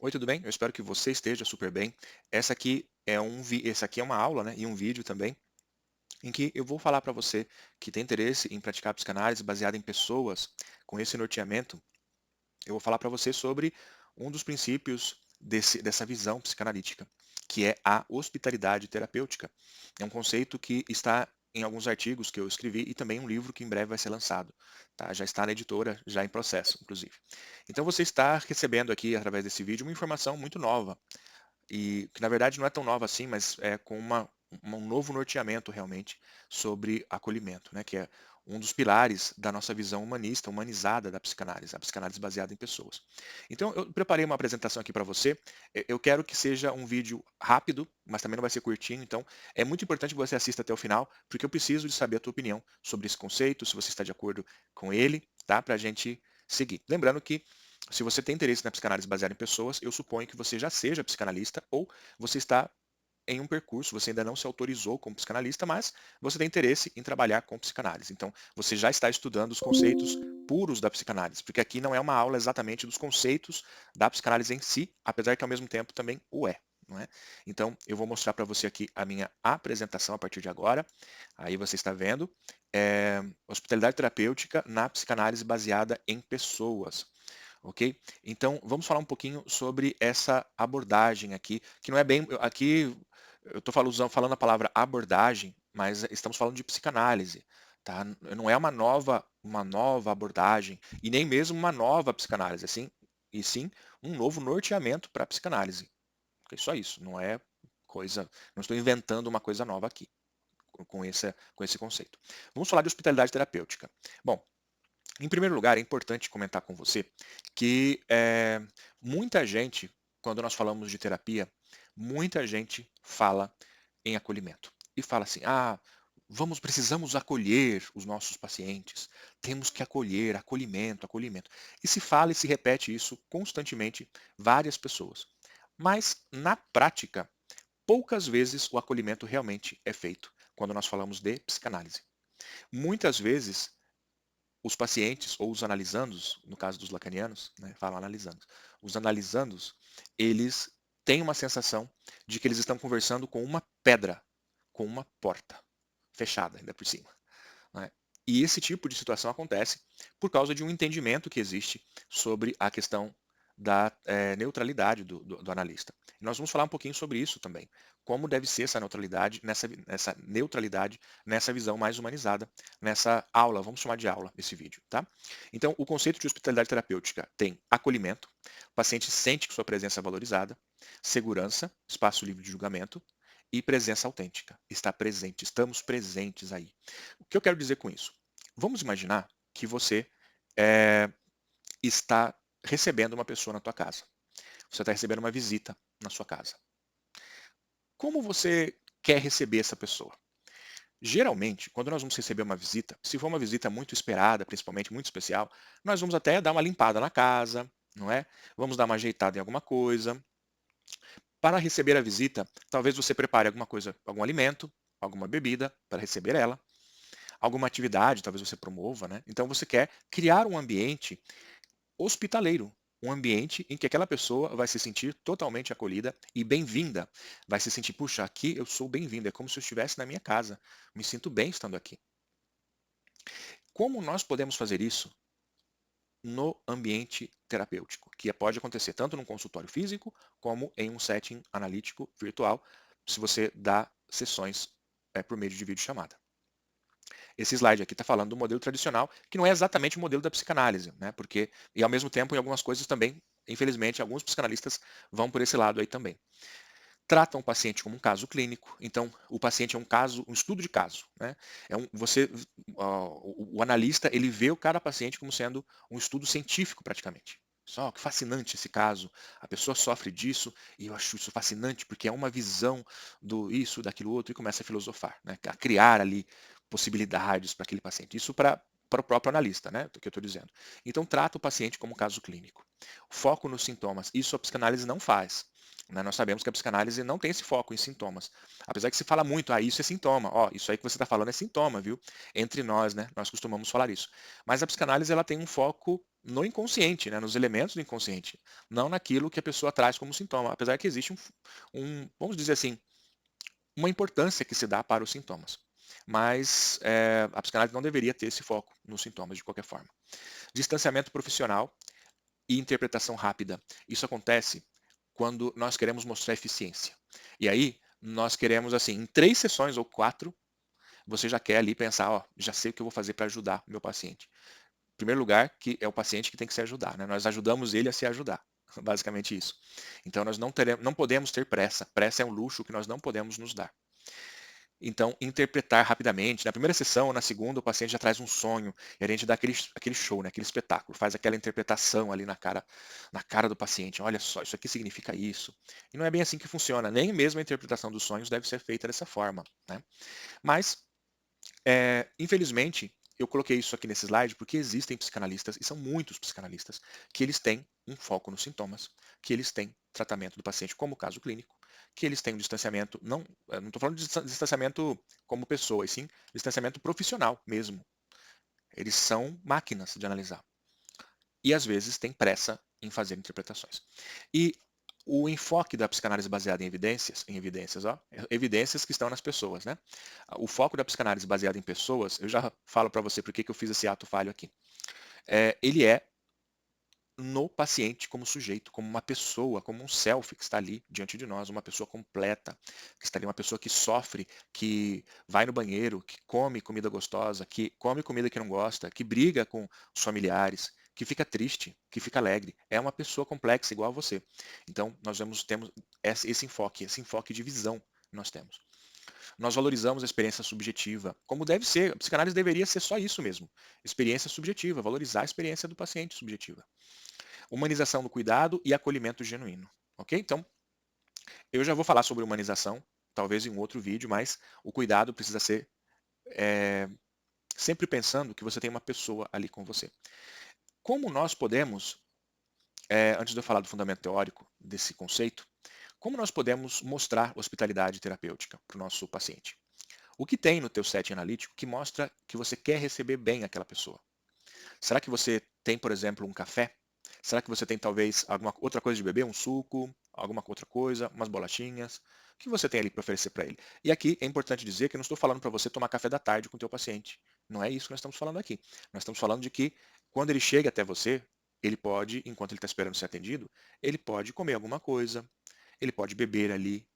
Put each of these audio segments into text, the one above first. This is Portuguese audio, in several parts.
Oi, tudo bem? Eu espero que você esteja super bem. Essa aqui é uma aula, né, e um vídeo também, em que eu vou falar para você que tem interesse em praticar psicanálise baseada em pessoas com esse norteamento. Eu vou falar para você sobre um dos princípios dessa visão psicanalítica, que é a hospitalidade terapêutica. É um conceito que está em alguns artigos que eu escrevi e também um livro que em breve vai ser lançado. Tá? Já está na editora, já em processo, inclusive. Então você está recebendo aqui, através desse vídeo, uma informação muito nova e que na verdade não é tão nova assim, mas é com um novo norteamento realmente sobre acolhimento, né, que é um dos pilares da nossa visão humanista, humanizada da psicanálise, a psicanálise baseada em pessoas. Então, eu preparei uma apresentação aqui para você. Eu quero que seja um vídeo rápido, mas também não vai ser curtinho. Então, é muito importante que você assista até o final, porque eu preciso de saber a tua opinião sobre esse conceito, se você está de acordo com ele, tá? Para a gente seguir. Lembrando que se você tem interesse na psicanálise baseada em pessoas, eu suponho que você já seja psicanalista ou você está em um percurso, você ainda não se autorizou como psicanalista, mas você tem interesse em trabalhar com psicanálise. Então, você já está estudando os conceitos puros da psicanálise, porque aqui não é uma aula exatamente dos conceitos da psicanálise em si, apesar que ao mesmo tempo também o é. Não é? Então, eu vou mostrar para você aqui a minha apresentação a partir de agora. Aí você está vendo. Hospitalidade terapêutica na psicanálise baseada em pessoas. Ok? Então, vamos falar um pouquinho sobre essa abordagem aqui, que não é bem. Aqui eu estou falando a palavra abordagem, mas estamos falando de psicanálise. Tá? Não é uma nova abordagem, e nem mesmo uma nova psicanálise, assim, e sim um novo norteamento para a psicanálise. Ok? Só isso, não é coisa. Não estou inventando uma coisa nova aqui com esse conceito. Vamos falar de hospitalidade terapêutica. Bom, em primeiro lugar, é importante comentar com você que muita gente, quando nós falamos de terapia, muita gente fala em acolhimento. E fala assim, precisamos acolher os nossos pacientes, temos que acolher, acolhimento, acolhimento. E se fala e se repete isso constantemente, várias pessoas. Mas, na prática, poucas vezes o acolhimento realmente é feito quando nós falamos de psicanálise. Muitas vezes os pacientes ou os analisandos, no caso dos lacanianos, né, falam analisandos, os analisandos, eles têm uma sensação de que eles estão conversando com uma pedra, com uma porta fechada ainda por cima. Né? E esse tipo de situação acontece por causa de um entendimento que existe sobre a questão da neutralidade do analista. E nós vamos falar um pouquinho sobre isso também. Como deve ser essa neutralidade, nessa neutralidade, nessa visão mais humanizada, nessa aula, vamos chamar de aula esse vídeo, tá? Então, o conceito de hospitalidade terapêutica tem acolhimento, o paciente sente que sua presença é valorizada, segurança, espaço livre de julgamento, e presença autêntica. Está presente, estamos presentes aí. O que eu quero dizer com isso? Vamos imaginar que você eh, está recebendo uma pessoa na tua casa. Você está recebendo uma visita na sua casa. Como você quer receber essa pessoa? Geralmente, quando nós vamos receber uma visita, se for uma visita muito esperada, principalmente muito especial, nós vamos até dar uma limpada na casa, não é? Vamos dar uma ajeitada em alguma coisa. Para receber a visita, talvez você prepare alguma coisa, algum alimento, alguma bebida para receber ela, alguma atividade, talvez você promova, né? Então você quer criar um ambiente hospitaleiro, um ambiente em que aquela pessoa vai se sentir totalmente acolhida e bem-vinda. Vai se sentir, puxa, aqui eu sou bem-vindo, é como se eu estivesse na minha casa. Me sinto bem estando aqui. Como nós podemos fazer isso no ambiente terapêutico, que pode acontecer tanto num consultório físico como em um setting analítico virtual, se você dá sessões por meio de videochamada. Esse slide aqui está falando do modelo tradicional, que não é exatamente o modelo da psicanálise, né? Porque, e ao mesmo tempo, em algumas coisas também, infelizmente, alguns psicanalistas vão por esse lado aí também. Tratam o paciente como um caso clínico, então o paciente é um caso, um estudo de caso, né? O analista ele vê cada paciente como sendo um estudo científico praticamente. Só que fascinante esse caso, a pessoa sofre disso e eu acho isso fascinante porque é uma visão do isso, daquilo outro e começa a filosofar, né? A criar ali possibilidades para aquele paciente. Isso para o próprio analista, né? Do que eu estou dizendo. Então trata o paciente como um caso clínico. Foco nos sintomas. Isso a psicanálise não faz. né? Nós sabemos que a psicanálise não tem esse foco em sintomas. Apesar que se fala muito, isso é sintoma. Ó, isso aí que você está falando é sintoma, viu? Entre nós, né? Nós costumamos falar isso. Mas a psicanálise ela tem um foco no inconsciente, né? Nos elementos do inconsciente, não naquilo que a pessoa traz como sintoma. Apesar que existe vamos dizer assim, uma importância que se dá para os sintomas. Mas a psicanálise não deveria ter esse foco nos sintomas de qualquer forma. Distanciamento profissional e interpretação rápida. Isso acontece quando nós queremos mostrar eficiência. E aí, nós queremos, assim, em 3 sessões ou 4, você já quer ali pensar, ó, já sei o que eu vou fazer para ajudar o meu paciente. Em primeiro lugar, que é o paciente que tem que se ajudar, né? Nós ajudamos ele a se ajudar. Basicamente isso. Então, nós não podemos ter pressa. Pressa é um luxo que nós não podemos nos dar. Então, interpretar rapidamente. Na primeira sessão ou na segunda, o paciente já traz um sonho e a gente dá aquele show, né? Aquele espetáculo, faz aquela interpretação ali na cara do paciente. Olha só, isso aqui significa isso. E não é bem assim que funciona. Nem mesmo a interpretação dos sonhos deve ser feita dessa forma, né? Mas, infelizmente, eu coloquei isso aqui nesse slide porque existem psicanalistas, e são muitos psicanalistas, que eles têm um foco nos sintomas, que eles têm tratamento do paciente como caso clínico, que eles têm um distanciamento, não estou falando de distanciamento como pessoa, e sim distanciamento profissional mesmo. Eles são máquinas de analisar. E às vezes têm pressa em fazer interpretações. E o enfoque da psicanálise baseada em evidências, ó, evidências que estão nas pessoas, né? O foco da psicanálise baseada em pessoas, eu já falo para você por que eu fiz esse ato falho aqui. Ele é no paciente como sujeito, como uma pessoa, como um self que está ali diante de nós, uma pessoa completa, que está ali, uma pessoa que sofre, que vai no banheiro, que come comida gostosa, que come comida que não gosta, que briga com os familiares, que fica triste, que fica alegre. É uma pessoa complexa igual a você. Então, temos esse enfoque de visão nós temos. Nós valorizamos a experiência subjetiva, como deve ser. A psicanálise deveria ser só isso mesmo. Experiência subjetiva, valorizar a experiência do paciente subjetiva. Humanização do cuidado e acolhimento genuíno. Ok? Então, eu já vou falar sobre humanização, talvez em um outro vídeo, mas o cuidado precisa ser sempre pensando que você tem uma pessoa ali com você. Como nós podemos, antes de eu falar do fundamento teórico desse conceito, como nós podemos mostrar hospitalidade terapêutica para o nosso paciente? O que tem no teu setting analítico que mostra que você quer receber bem aquela pessoa? Será que você tem, por exemplo, um café? Será que você tem talvez alguma outra coisa de beber, um suco, alguma outra coisa, umas bolachinhas? O que você tem ali para oferecer para ele? E aqui é importante dizer que eu não estou falando para você tomar café da tarde com o teu paciente. Não é isso que nós estamos falando aqui. Nós estamos falando de que quando ele chega até você, ele pode, enquanto ele está esperando ser atendido, ele pode comer alguma coisa, ele pode beber ali,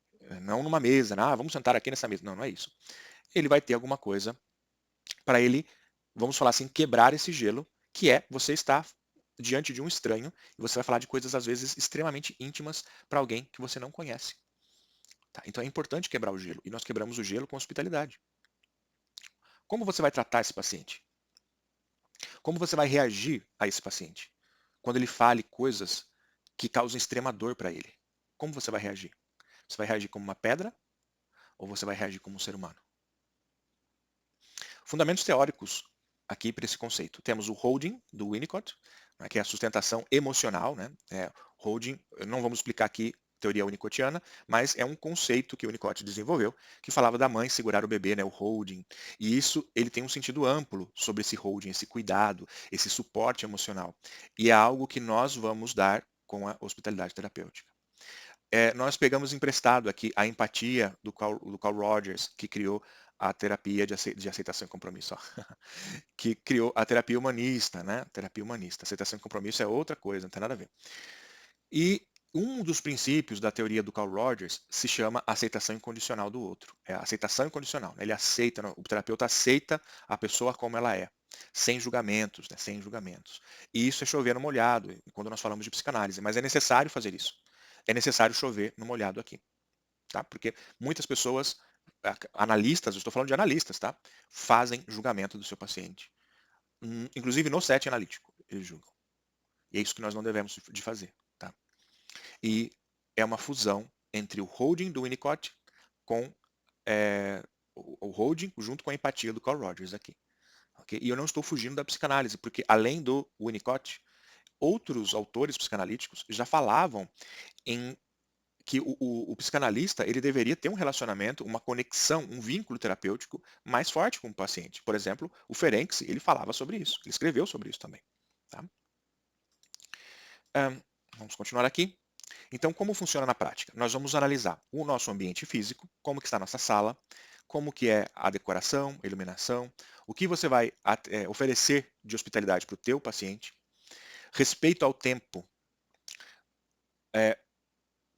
não numa mesa, né? Vamos sentar aqui nessa mesa. Não, não é isso. Ele vai ter alguma coisa para ele, vamos falar assim, quebrar esse gelo, que é você estar diante de um estranho e você vai falar de coisas às vezes extremamente íntimas para alguém que você não conhece. Tá? Então é importante quebrar o gelo e nós quebramos o gelo com hospitalidade. Como você vai tratar esse paciente? Como você vai reagir a esse paciente quando ele fale coisas que causam extrema dor para ele? Como você vai reagir? Você vai reagir como uma pedra ou você vai reagir como um ser humano? Fundamentos teóricos aqui para esse conceito. Temos o holding, do Winnicott, né, que é a sustentação emocional. Né? Holding, não vamos explicar aqui teoria winnicottiana, mas é um conceito que o Winnicott desenvolveu, que falava da mãe segurar o bebê, né, o holding. E isso ele tem um sentido amplo sobre esse holding, esse cuidado, esse suporte emocional. E é algo que nós vamos dar com a hospitalidade terapêutica. Nós pegamos emprestado aqui a empatia do Carl Rogers, que criou a terapia de aceitação e compromisso, ó. Que criou a terapia humanista, né? Terapia humanista. Aceitação e compromisso é outra coisa, não tem nada a ver. E um dos princípios da teoria do Carl Rogers se chama aceitação incondicional do outro. É a aceitação incondicional. Né? Ele aceita, o terapeuta aceita a pessoa como ela é, sem julgamentos, né? Sem julgamentos. E isso é chover no molhado, quando nós falamos de psicanálise, mas é necessário fazer isso. É necessário chover no molhado aqui, tá? Porque muitas pessoas, analistas, eu estou falando de analistas, tá? Fazem julgamento do seu paciente. Inclusive no set analítico, eles julgam. E é isso que nós não devemos de fazer, tá? E é uma fusão entre o holding do Winnicott com o holding junto com a empatia do Carl Rogers aqui. Okay? E eu não estou fugindo da psicanálise, porque além do Winnicott, outros autores psicanalíticos já falavam em que o psicanalista ele deveria ter um relacionamento, uma conexão, um vínculo terapêutico mais forte com o paciente. Por exemplo, o Ferenczi, ele falava sobre isso, ele escreveu sobre isso também. Tá? Ahn, Vamos continuar aqui. Então, como funciona na prática? Nós vamos analisar o nosso ambiente físico, como que está a nossa sala, como que é a decoração, a iluminação, o que você vai oferecer de hospitalidade para o teu paciente, respeito ao tempo. É,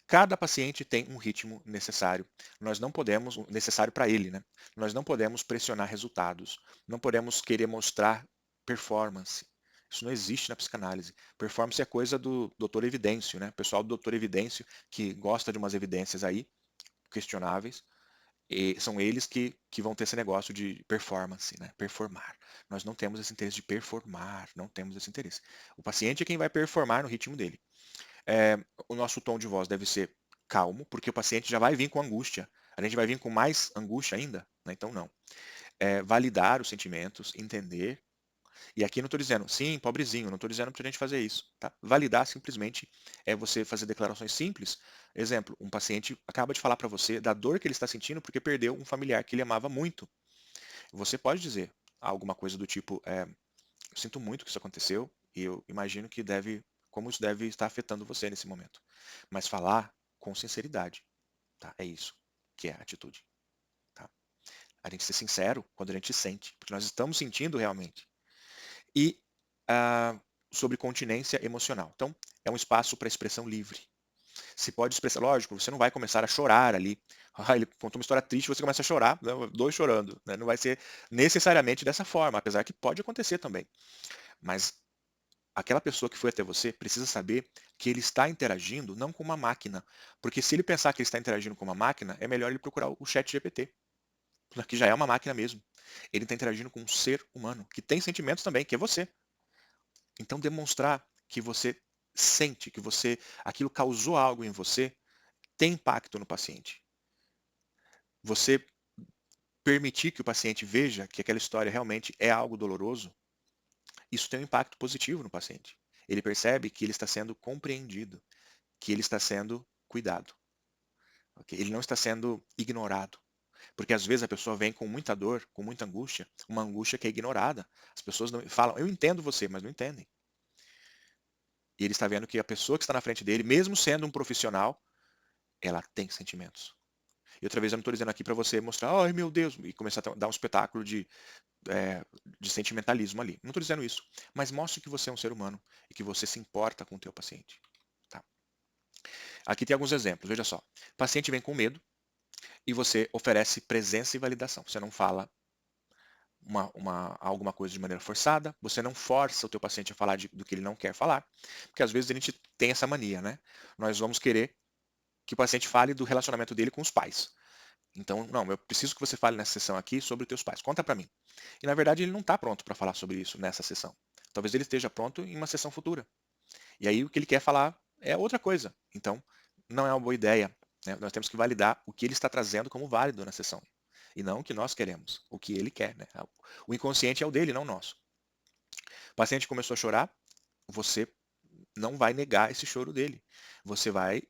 cada paciente tem um ritmo necessário. Nós não podemos, necessário para ele, né? Nós não podemos pressionar resultados. Não podemos querer mostrar performance. Isso não existe na psicanálise. Performance é coisa do doutor Evidêncio, né? O pessoal do doutor Evidêncio que gosta de umas evidências aí, questionáveis, e são eles que vão ter esse negócio de performance, né? Performar. Nós não temos esse interesse de performar, não temos esse interesse. O paciente é quem vai performar no ritmo dele. É, o nosso tom de voz deve ser calmo, porque o paciente já vai vir com angústia. A gente vai vir com mais angústia ainda, né? Então não. Validar os sentimentos, entender. E aqui não estou dizendo, sim, pobrezinho, não estou dizendo para a gente fazer isso. Tá? Validar simplesmente é você fazer declarações simples. Exemplo, um paciente acaba de falar para você da dor que ele está sentindo porque perdeu um familiar que ele amava muito. Você pode dizer alguma coisa do tipo, eu sinto muito que isso aconteceu e eu imagino que como isso deve estar afetando você nesse momento. Mas falar com sinceridade, tá? É isso que é a atitude, tá? A gente ser sincero quando a gente sente, porque nós estamos sentindo realmente. E sobre continência emocional. Então, é um espaço para expressão livre. Se pode expressar, lógico, você não vai começar a chorar ali. Ah, ele contou uma história triste, você começa a chorar, né? Dois chorando. Né? Não vai ser necessariamente dessa forma, apesar que pode acontecer também. Mas aquela pessoa que foi até você precisa saber que ele está interagindo não com uma máquina. Porque se ele pensar que ele está interagindo com uma máquina, é melhor ele procurar o chat GPT, que já é uma máquina mesmo. Ele está interagindo com um ser humano, que tem sentimentos também, que é você. Então demonstrar que você sente, que aquilo causou algo em você, tem impacto no paciente. Você permitir que o paciente veja que aquela história realmente é algo doloroso, isso tem um impacto positivo no paciente. Ele percebe que ele está sendo compreendido, que ele está sendo cuidado. Okay? Ele não está sendo ignorado. Porque às vezes a pessoa vem com muita dor, com muita angústia, uma angústia que é ignorada. As pessoas não falam, eu entendo você, mas não entendem. E ele está vendo que a pessoa que está na frente dele, mesmo sendo um profissional, ela tem sentimentos. E outra vez eu não estou dizendo aqui para você mostrar, ai meu Deus, e começar a dar um espetáculo de sentimentalismo ali. Não estou dizendo isso. Mas mostre que você é um ser humano e que você se importa com o teu paciente. Tá? Aqui tem alguns exemplos, veja só. O paciente vem com medo e você oferece presença e validação. Você não fala alguma coisa de maneira forçada, você não força o teu paciente a falar do que ele não quer falar, porque às vezes a gente tem essa mania, né? Nós vamos querer que o paciente fale do relacionamento dele com os pais. Então, não, eu preciso que você fale nessa sessão aqui sobre os teus pais. Conta para mim. E na verdade ele não está pronto para falar sobre isso nessa sessão. Talvez ele esteja pronto em uma sessão futura. E aí o que ele quer falar é outra coisa. Então, não é uma boa ideia. Né? Nós temos que validar o que ele está trazendo como válido na sessão. E não o que nós queremos, o que ele quer. Né? O inconsciente é o dele, não o nosso. O paciente começou a chorar, você não vai negar esse choro dele. Você vai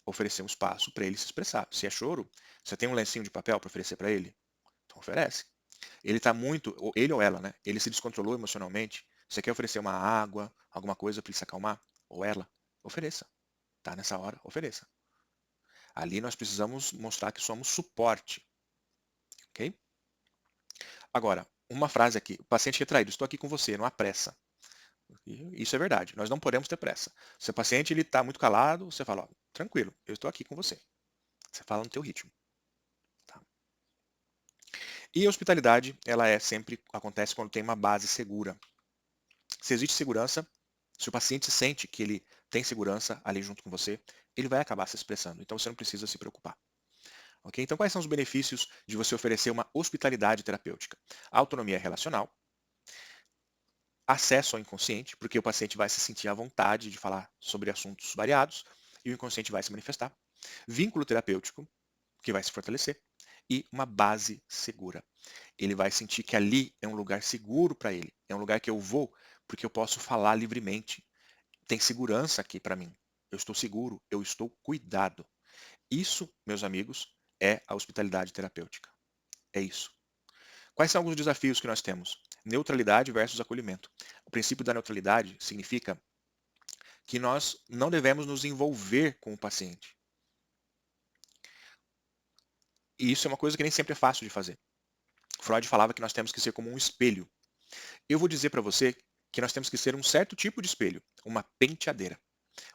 oferecer um espaço para ele se expressar. Se é choro, você tem um lencinho de papel para oferecer para ele? Então oferece. Ele está muito, ele ou ela, né? Ele se descontrolou emocionalmente. Você quer oferecer uma água, alguma coisa para ele se acalmar? Ou ela? Ofereça. Tá nessa hora, ofereça. Ali nós precisamos mostrar que somos suporte, ok? Agora, uma frase aqui. O paciente retraído, estou aqui com você, não há pressa. E isso é verdade, nós não podemos ter pressa. Se o paciente está muito calado, você fala, ó, tranquilo, eu estou aqui com você. Você fala no teu ritmo. Tá? E a hospitalidade, ela sempre acontece quando tem uma base segura. Se existe segurança, se o paciente sente que ele tem segurança ali junto com você, ele vai acabar se expressando. Então você não precisa se preocupar. Ok? Então quais são os benefícios de você oferecer uma hospitalidade terapêutica? Autonomia relacional, acesso ao inconsciente, porque o paciente vai se sentir à vontade de falar sobre assuntos variados e o inconsciente vai se manifestar. Vínculo terapêutico, que vai se fortalecer. E uma base segura. Ele vai sentir que ali é um lugar seguro para ele. É um lugar que eu vou porque eu posso falar livremente. Tem segurança aqui para mim. Eu estou seguro, eu estou cuidado. Isso, meus amigos, é a hospitalidade terapêutica. É isso. Quais são alguns desafios que nós temos? Neutralidade versus acolhimento. O princípio da neutralidade significa que nós não devemos nos envolver com o paciente. E isso é uma coisa que nem sempre é fácil de fazer. Freud falava que nós temos que ser como um espelho. Eu vou dizer para você que nós temos que ser um certo tipo de espelho, uma penteadeira.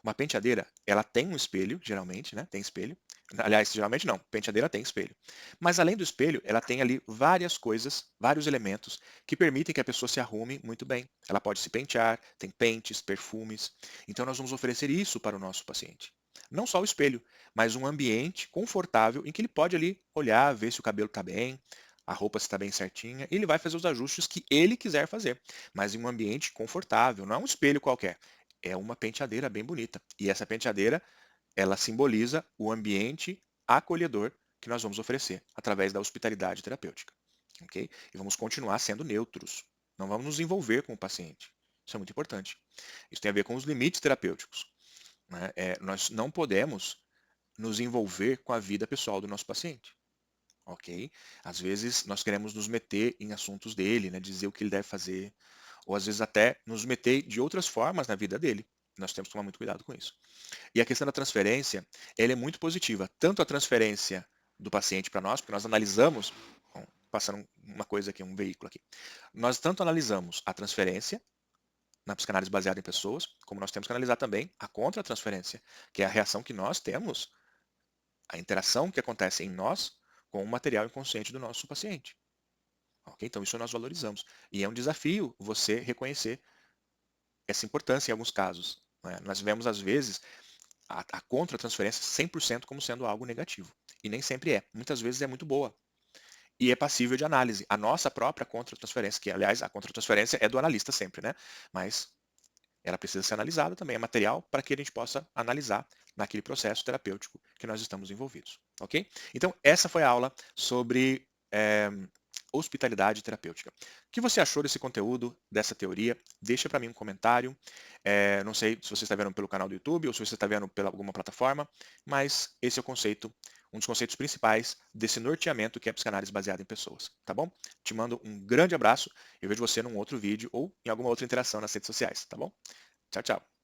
Uma penteadeira, ela tem um espelho, geralmente, né? Tem espelho. Aliás, geralmente não, penteadeira tem espelho. Mas além do espelho, ela tem ali várias coisas, vários elementos que permitem que a pessoa se arrume muito bem. Ela pode se pentear, tem pentes, perfumes. Então nós vamos oferecer isso para o nosso paciente. Não só o espelho, mas um ambiente confortável em que ele pode ali olhar, ver se o cabelo está bem, a roupa está bem certinha, e ele vai fazer os ajustes que ele quiser fazer, mas em um ambiente confortável, não é um espelho qualquer. É uma penteadeira bem bonita. E essa penteadeira, ela simboliza o ambiente acolhedor que nós vamos oferecer através da hospitalidade terapêutica. Ok? E vamos continuar sendo neutros. Não vamos nos envolver com o paciente. Isso é muito importante. Isso tem a ver com os limites terapêuticos. Né? Nós não podemos nos envolver com a vida pessoal do nosso paciente. Ok? Às vezes nós queremos nos meter em assuntos dele, né? Dizer o que ele deve fazer, ou às vezes até nos meter de outras formas na vida dele. Nós temos que tomar muito cuidado com isso. E a questão da transferência, ela é muito positiva. Tanto a transferência do paciente para nós, porque nós analisamos, bom, passando uma coisa aqui, um veículo aqui. Nós tanto analisamos a transferência na psicanálise baseada em pessoas, como nós temos que analisar também a contra-transferência, que é a reação que nós temos, a interação que acontece em nós com o material inconsciente do nosso paciente. Ok? Então isso nós valorizamos. E é um desafio você reconhecer essa importância em alguns casos. Né? Nós vemos, às vezes, a contra-transferência 100% como sendo algo negativo. E nem sempre é. Muitas vezes é muito boa. E é passível de análise. A nossa própria contra-transferência, que, aliás, a contra-transferência é do analista sempre, né? Mas ela precisa ser analisada também, é material para que a gente possa analisar naquele processo terapêutico que nós estamos envolvidos. Ok? Então, essa foi a aula sobre hospitalidade terapêutica. O que você achou desse conteúdo, dessa teoria? Deixa para mim um comentário. Não sei se você está vendo pelo canal do YouTube ou se você está vendo pela alguma plataforma, mas esse é o conceito, um dos conceitos principais desse norteamento que é a psicanálise baseada em pessoas, tá bom? Te mando um grande abraço. Eu vejo você num outro vídeo ou em alguma outra interação nas redes sociais, tá bom? Tchau, tchau.